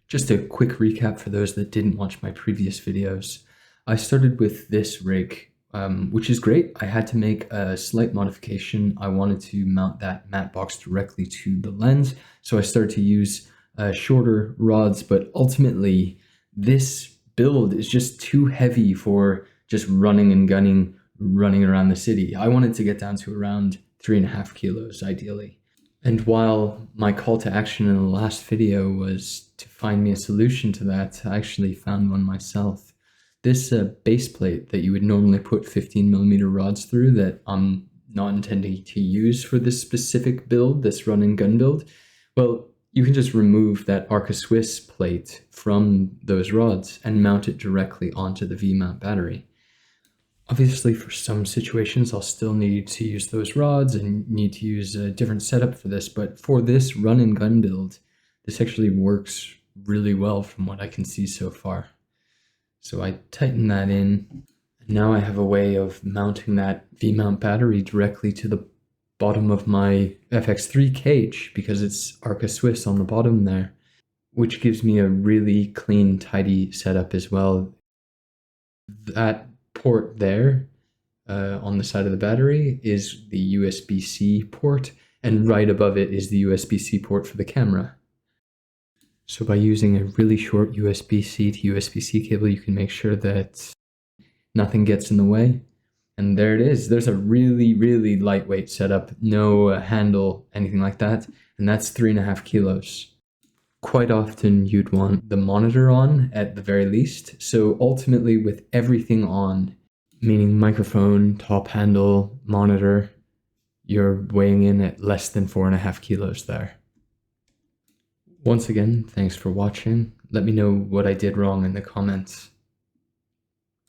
Just a quick recap for those that didn't watch my previous videos. I started with this rig, which is great. I had to make a slight modification. I wanted to mount that matte box directly to the lens, so I started to use shorter rods, but ultimately this build is just too heavy for just running and gunning, running around the city. I wanted to get down to around 3.5 kilos ideally. And while my call to action in the last video was to find me a solution to that, I actually found one myself. This base plate that you would normally put 15mm rods through that I'm not intending to use for this specific build, this run and gun build, well, you can just remove that Arca Swiss plate from those rods and mount it directly onto the V-mount battery. Obviously, for some situations, I'll still need to use those rods and need to use a different setup for this, but for this run and gun build, this actually works really well from what I can see so far. So I tighten that in, and now I have a way of mounting that V-mount battery directly to the bottom of my FX3 cage because it's Arca Swiss on the bottom there, which gives me a really clean, tidy setup as well. That port there on the side of the battery is the USB-C port, and right above it is the USB-C port for the camera. So by using a really short USB-C to USB-C cable, you can make sure that nothing gets in the way. And there it is. There's a really, really lightweight setup, no handle, anything like that, and that's 3.5 kilos. Quite often you'd want the monitor on at the very least. So ultimately with everything on, meaning microphone, top handle, monitor, you're weighing in at less than 4.5 kilos there. Once again, thanks for watching. Let me know what I did wrong in the comments.